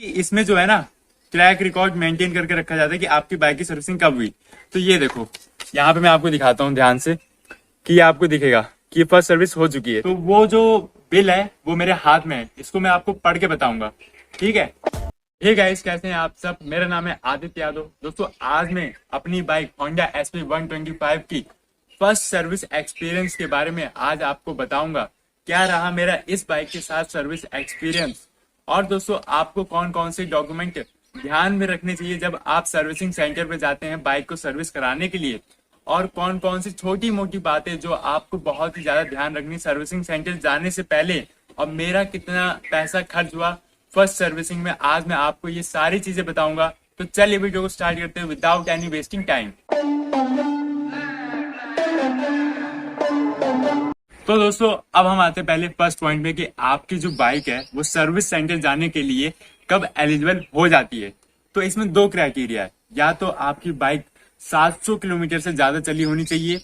इसमें जो है ना ट्रैक रिकॉर्ड मेंटेन करके रखा जाता है कि आपकी बाइक की सर्विसिंग कब हुई। तो ये देखो यहाँ पे मैं आपको दिखाता हूँ ध्यान से कि ये आपको दिखेगा कि फर्स्ट सर्विस हो चुकी है। तो वो जो बिल है वो मेरे हाथ में है, इसको मैं आपको पढ़ के बताऊंगा, ठीक है। हे गाइस, कैसे हैं आप सब। मेरा नाम है आदित्य यादव। दोस्तों आज मैं अपनी बाइक होंडा SP 125 की फर्स्ट सर्विस एक्सपीरियंस के बारे में आज आपको बताऊंगा। क्या रहा मेरा इस बाइक के साथ सर्विस एक्सपीरियंस, और दोस्तों आपको कौन कौन से डॉक्यूमेंट ध्यान में रखने चाहिए जब आप सर्विसिंग सेंटर पे जाते हैं बाइक को सर्विस कराने के लिए, और कौन कौन सी छोटी मोटी बातें जो आपको बहुत ही ज्यादा ध्यान रखनी सर्विसिंग सेंटर जाने से पहले, और मेरा कितना पैसा खर्च हुआ फर्स्ट सर्विसिंग में। आज मैं आपको ये सारी चीजें बताऊंगा। तो चलिए वीडियो को स्टार्ट करते हैं विदाउट एनी वेस्टिंग टाइम। तो दोस्तों अब हम आते हैं पहले फर्स्ट पॉइंट में कि आपकी जो बाइक है वो सर्विस सेंटर जाने के लिए कब एलिजिबल हो जाती है। तो इसमें दो क्राइटेरिया है, या तो आपकी बाइक 700 किलोमीटर से ज्यादा चली होनी चाहिए,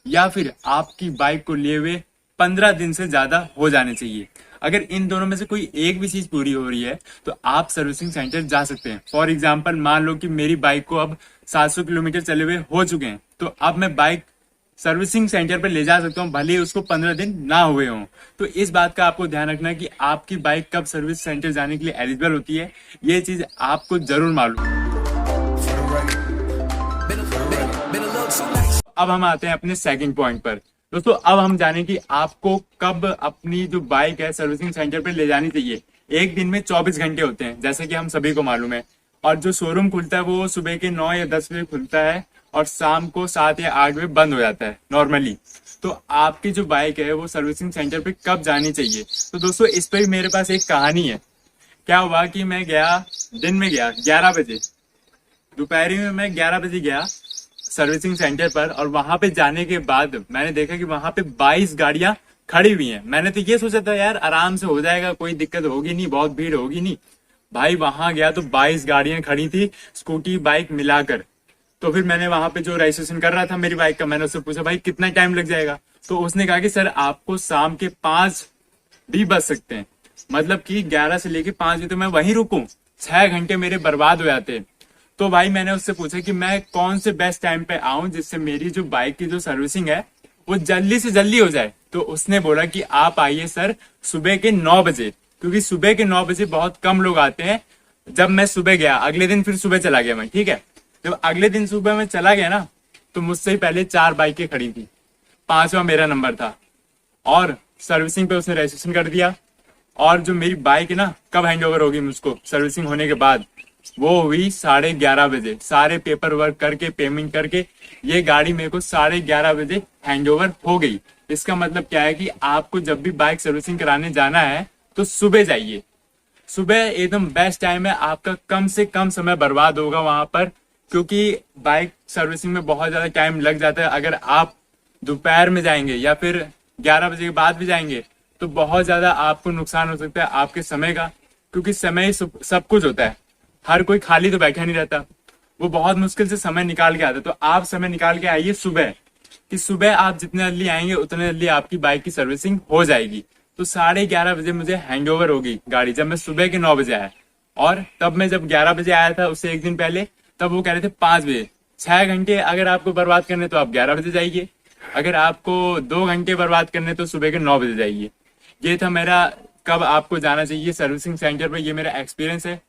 या फिर आपकी बाइक को लिए हुए 15 दिन से ज्यादा हो जाने चाहिए। अगर इन दोनों में से कोई एक भी चीज पूरी हो रही है तो आप सर्विसिंग सेंटर जा सकते हैं। फॉर एग्जाम्पल मान लो कि मेरी बाइक को अब 700 किलोमीटर चले हुए हो चुके हैं, तो अब मैं बाइक सर्विसिंग सेंटर पे ले जा सकता हूँ भले ही उसको 15 दिन ना हुए हों। तो इस बात का आपको ध्यान रखना है कि आपकी बाइक कब सर्विस सेंटर जाने के लिए एलिजिबल होती है, ये चीज आपको जरूर मालूम। अब हम आते हैं अपने सेकंड पॉइंट पर। दोस्तों अब हम जाने कि आपको कब अपनी जो बाइक है सर्विसिंग सेंटर पे ले जानी चाहिए। एक दिन में 24 घंटे होते हैं जैसे कि हम सभी को मालूम है, और जो शोरूम खुलता है वो सुबह के 9 या 10 बजे खुलता है और शाम को 7 या 8 बजे बंद हो जाता है नॉर्मली। तो आपकी जो बाइक है वो सर्विसिंग सेंटर पे कब जानी चाहिए। तो दोस्तों इस पे मेरे पास एक कहानी है। क्या हुआ कि मैं गया, दिन में गया 11 बजे, दोपहर में मैं 11 बजे गया सर्विसिंग सेंटर पर, और वहां पे जाने के बाद मैंने देखा कि वहां पे 22 गाड़ियां खड़ी हुई हैं। मैंने तो ये सोचा था यार आराम से हो जाएगा, कोई दिक्कत होगी नहीं, बहुत भीड़ होगी नहीं। भाई वहां गया तो 22 गाड़ियां खड़ी थी, स्कूटी बाइक मिलाकर। तो फिर मैंने वहां पे जो रजिस्ट्रेशन कर रहा था मेरी बाइक का, मैंने उससे पूछा भाई कितना टाइम लग जाएगा। तो उसने कहा कि सर आपको शाम के 5 भी बज सकते हैं, मतलब कि 11 से लेके 5 बजे तो मैं वहीं रुकूं, 6 घंटे मेरे बर्बाद हो जाते हैं। तो भाई मैंने उससे पूछा कि मैं कौन से बेस्ट टाइम पे आऊं जिससे मेरी जो बाइक की जो सर्विसिंग है वो जल्दी से जल्दी हो जाए। तो उसने बोला कि आप आइए सर सुबह के 9 बजे, क्योंकि सुबह के 9 बजे बहुत कम लोग आते हैं। जब मैं सुबह गया, अगले दिन फिर सुबह चला गया मैं, ठीक है। जब अगले दिन सुबह मैं चला गया ना, तो मुझसे ही पहले 4 बाइकें खड़ी थी, 5वां मेरा नंबर था, और सर्विसिंग पे उसने रजिस्ट्रेशन कर दिया। और जो मेरी बाइक है ना कब हैंड ओवर होगी मुझको सर्विसिंग होने के बाद, वो हुई 11:30 बजे। सारे पेपर वर्क करके पेमेंट करके ये गाड़ी मेरे को 11:30 बजे हैंड ओवर हो गई। इसका मतलब क्या है कि आपको जब भी बाइक सर्विसिंग कराने जाना है तो सुबह जाइए। सुबह एकदम बेस्ट टाइम है, आपका कम से कम समय बर्बाद होगा वहां पर, क्योंकि बाइक सर्विसिंग में बहुत ज्यादा टाइम लग जाता है। अगर आप दोपहर में जाएंगे या फिर 11 बजे के बाद भी जाएंगे तो बहुत ज्यादा आपको नुकसान हो सकता है आपके समय का, क्योंकि समय ही सब कुछ होता है। हर कोई खाली तो बैठा नहीं रहता, वो बहुत मुश्किल से समय निकाल के आता है। तो आप समय निकाल के आइए सुबह, कि सुबह आप जितने जल्दी आएंगे उतने जल्दी आपकी बाइक की सर्विसिंग हो जाएगी। तो 11:30 बजे मुझे हैंड ओवर होगी गाड़ी, जब मैं सुबह के 9 बजे आया। और तब मैं जब 11 बजे आया था उससे एक दिन पहले, तब वो कह रहे थे 5 बजे। 6 घंटे अगर आपको बर्बाद करने तो आप 11 बजे जाइए, अगर आपको 2 घंटे बर्बाद करने तो सुबह के 9 बजे जाइए। ये था मेरा कब आपको जाना चाहिए सर्विसिंग सेंटर पर, ये मेरा एक्सपीरियंस है।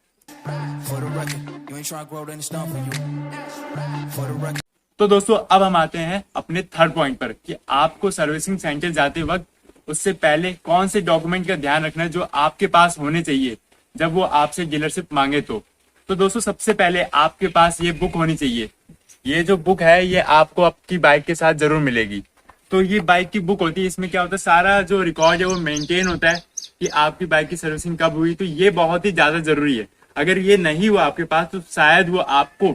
तो दोस्तों अब हम आते हैं अपने थर्ड पॉइंट पर कि आपको सर्विसिंग सेंटर जाते वक्त उससे पहले कौन से डॉक्यूमेंट का ध्यान रखना है जो आपके पास होने चाहिए जब वो आपसे डीलरशिप मांगे। तो दोस्तों सबसे पहले आपके पास ये बुक होनी चाहिए। ये जो बुक है ये आपको आपकी बाइक के साथ जरूर मिलेगी। तो ये बाइक की बुक होती है, इसमें क्या होता है सारा जो रिकॉर्ड है वो मेंटेन होता है कि आपकी बाइक की सर्विसिंग कब हुई। तो ये बहुत ही ज्यादा जरूरी है। अगर ये नहीं हुआ आपके पास तो शायद वो आपको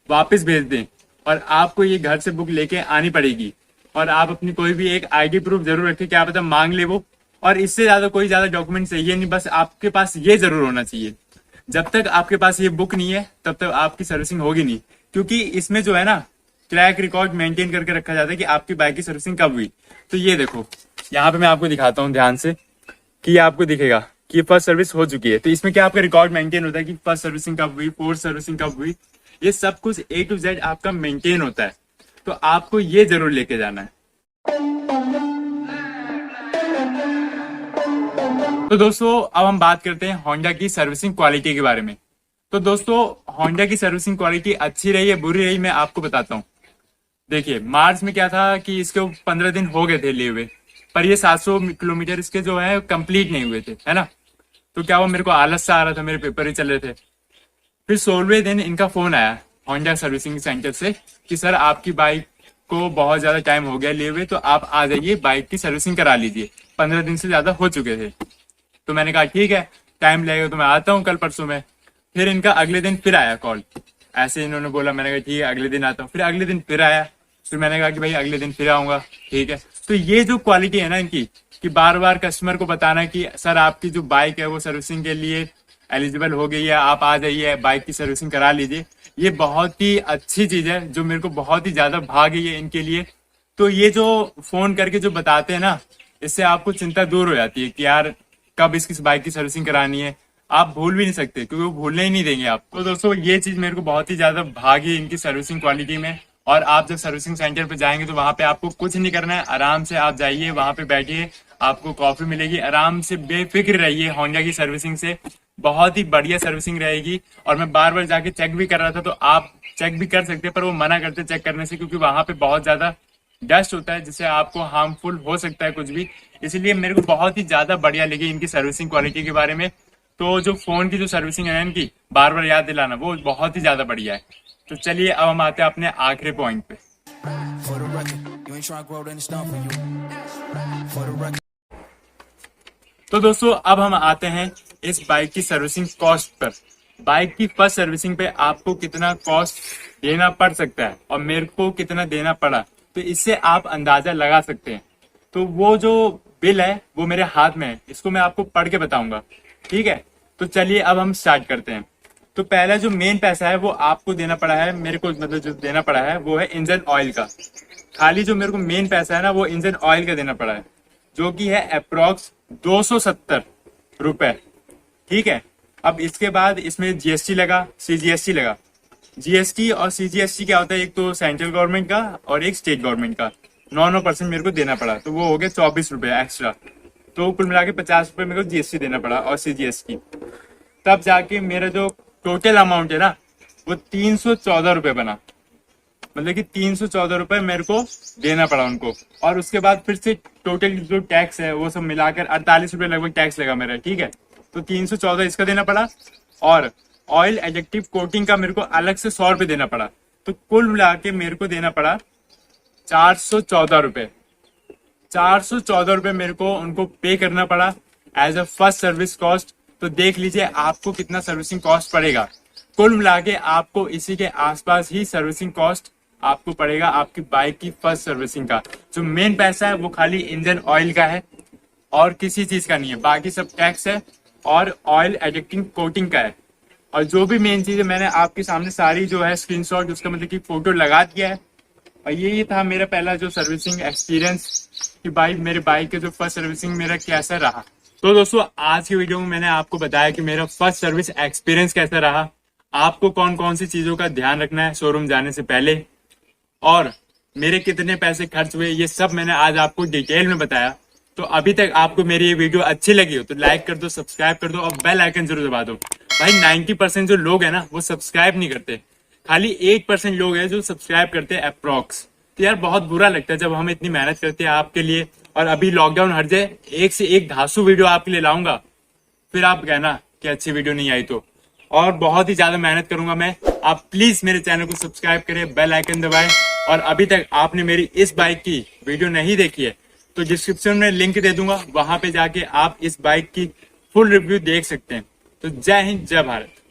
वापस भेज दें और आपको ये घर से बुक लेके आनी पड़ेगी। और आप अपनी कोई भी एक आईडी प्रूफ जरूर रखें, क्या पता मांग ले वो। और इससे ज्यादा कोई ज्यादा डॉक्यूमेंट चाहिए नहीं, बस आपके पास ये जरूर होना चाहिए। जब तक आपके पास ये बुक नहीं है तब तक आपकी सर्विसिंग होगी नहीं, क्योंकि इसमें जो है ना ट्रैक रिकॉर्ड मेंटेन करके रखा जाता है कि आपकी बाइक की सर्विसिंग कब हुई। तो ये देखो यहाँ पे मैं आपको दिखाता हूँ ध्यान से कि आपको दिखेगा कि फर्स्ट सर्विस हो चुकी है। तो इसमें क्या आपका रिकॉर्ड मेंटेन होता है कि फर्स्ट सर्विसिंग कब हुई, फोर्थ सर्विसिंग कब हुई, ये सब कुछ A to Z आपका मेंटेन होता है। तो आपको ये जरूर लेके जाना है। तो दोस्तों अब हम बात करते हैं होंडा की सर्विसिंग क्वालिटी के बारे में। तो दोस्तों होंडा की सर्विसिंग क्वालिटी अच्छी रही है बुरी रही, मैं आपको बताता हूँ। देखिए मार्च में क्या था कि इसके 15 दिन हो गए थे लिए हुए, पर ये 700 किलोमीटर इसके जो है कंप्लीट नहीं हुए थे, है ना। तो क्या हुआ, मेरे को आलस सा आ रहा था, मेरे पेपर ही चल रहे थे। फिर 16वें दिन इनका फोन आया होंडा सर्विसिंग सेंटर से कि सर आपकी बाइक को बहुत ज्यादा टाइम हो गया लिए हुए, तो आप आ जाइए बाइक की सर्विसिंग करा लीजिए, 15 दिन से ज्यादा हो चुके थे। तो मैंने कहा ठीक है, टाइम लगेगा तो मैं आता हूँ कल परसों में। फिर इनका अगले दिन फिर आया कॉल, ऐसे इन्होंने बोला। मैंने कहा ठीक है अगले दिन आता हूँ। फिर अगले दिन फिर आया, फिर मैंने कहा कि भाई अगले दिन फिर आऊंगा, ठीक है। तो ये जो क्वालिटी है ना इनकी, कि बार बार कस्टमर को बताना कि सर आपकी जो बाइक है वो सर्विसिंग के लिए एलिजिबल हो गई है, आप आ जाइए बाइक की सर्विसिंग करा लीजिए, ये बहुत ही अच्छी चीज है जो मेरे को बहुत ही ज्यादा भा गई है इनके लिए। तो ये जो फोन करके जो बताते हैं ना, इससे आपको चिंता दूर हो जाती है कि यार कब इसकी बाइक की सर्विसिंग करानी है। आप भूल भी नहीं सकते क्योंकि वो भूलने ही नहीं देंगे आपको। तो दोस्तों ये चीज मेरे को बहुत ही ज्यादा भागी इनकी सर्विसिंग क्वालिटी में। और आप जब सर्विसिंग सेंटर पे जाएंगे तो वहां पे आपको कुछ नहीं करना है, आराम से आप जाइए, वहां पे बैठिए, आपको कॉफी मिलेगी, आराम से बेफिक्र रहिए होंडा की सर्विसिंग से। बहुत ही बढ़िया सर्विसिंग रहेगी। और मैं बार बार जाके चेक भी कर रहा था, तो आप चेक भी कर सकते हैं, पर वो मना करते चेक करने से, क्योंकि वहां पे बहुत ज्यादा डस्ट होता है जिससे आपको हार्मफुल हो सकता है कुछ भी। इसलिए मेरे को बहुत ही ज्यादा बढ़िया लगी इनकी सर्विसिंग क्वालिटी के बारे में। तो जो फोन की जो सर्विसिंग है इनकी, बार बार याद दिलाना, वो बहुत ही ज्यादा बढ़िया है। तो चलिए अब हम आते हैं अपने आखिरी पॉइंट पे। तो दोस्तों अब हम आते हैं इस बाइक की सर्विसिंग कॉस्ट पर। बाइक की फर्स्ट सर्विसिंग पे आपको कितना कॉस्ट देना पड़ सकता है और मेरे को कितना देना पड़ा, तो इससे आप अंदाजा लगा सकते हैं। तो वो जो बिल है वो मेरे हाथ में है, इसको मैं आपको पढ़ के बताऊंगा, ठीक है। तो चलिए अब हम स्टार्ट करते हैं। तो पहला जो मेन पैसा है वो आपको देना पड़ा है, मेरे को मतलब जो देना पड़ा है वो है इंजन ऑयल का। खाली जो मेरे को मेन पैसा है ना वो इंजन ऑयल का देना पड़ा है, जो कि है अप्रोक्स 270 रुपए, ठीक है। अब इसके बाद इसमें जीएसटी लगा, सीजीएसटी लगा। जीएसटी और सीजीएसटी क्या होता है, एक तो सेंट्रल गवर्नमेंट का और एक स्टेट गवर्नमेंट का। 9% मेरे को देना पड़ा, तो वो हो गया 24 रुपए एक्स्ट्रा। तो कुल मिला के 50 रुपए मेरे को जीएसटी देना पड़ा और सीजीएसटी। तब जाके मेरा जो टोटल अमाउंट है ना वो 314 रुपए बना, मतलब कि 314 रुपए मेरे को देना पड़ा उनको। और उसके बाद फिर से टोटल जो टैक्स है वो सब मिलाकर 48 रुपए लगभग टैक्स लगा मेरा, ठीक है। तो 314 इसका देना पड़ा और ऑयल एडजेक्टिव कोटिंग का मेरे को अलग से 100 रुपए देना पड़ा। तो कुल मिला के मेरे को देना पड़ा 414 रुपए। 414 रुपए मेरे को उनको पे करना पड़ा as a first service cost. तो देख लीजिए आपको कितना सर्विसिंग कॉस्ट पड़ेगा। कुल मिला के आपको इसी के आसपास ही सर्विसिंग कॉस्ट आपको पड़ेगा आपकी बाइक की फर्स्ट सर्विसिंग का। जो मेन पैसा है वो खाली इंजन ऑयल का है और किसी चीज का नहीं है, बाकी सब टैक्स है और ऑयल एडिक्टिंग कोटिंग का है। और जो भी मेन चीज है मैंने आपके सामने सारी जो है स्क्रीनशॉट, उसका मतलब कि फोटो लगा दिया है। और यही था मेरा पहला जो सर्विसिंग एक्सपीरियंस कि भाई मेरे बाइक के जो फर्स्ट सर्विसिंग मेरा कैसा रहा। तो दोस्तों आज की वीडियो में मैंने आपको बताया कि मेरा फर्स्ट सर्विस एक्सपीरियंस कैसा रहा, आपको कौन कौन सी चीजों का ध्यान रखना है शोरूम जाने से पहले, और मेरे कितने पैसे खर्च हुए, ये सब मैंने आज आपको डिटेल में बताया। तो अभी तक आपको मेरी ये वीडियो अच्छी लगी हो तो लाइक कर दो, सब्सक्राइब कर दो और बेल आइकन जरूर दबा दो। भाई 90% जो लोग हैं ना वो सब्सक्राइब नहीं करते, खाली 8% लोग हैं जो सब्सक्राइब करते हैं अप्रॉक्स। तो यार बहुत बुरा लगता है जब हम इतनी मेहनत करते हैं आपके लिए, और अभी लॉकडाउन हट जाए एक से एक धांसू वीडियो आपके लिए लाऊंगा, फिर आप कहना कि अच्छी वीडियो नहीं आई। तो और बहुत ही ज्यादा मेहनत करूंगा मैं। आप प्लीज मेरे चैनल को सब्सक्राइब करें, बेल आइकन दबाएं। और अभी तक आपने मेरी इस बाइक की वीडियो नहीं देखी है तो डिस्क्रिप्शन में लिंक दे दूंगा, वहां पे जाके आप इस बाइक की फुल रिव्यू देख सकते हैं। तो जय हिंद, जय भारत।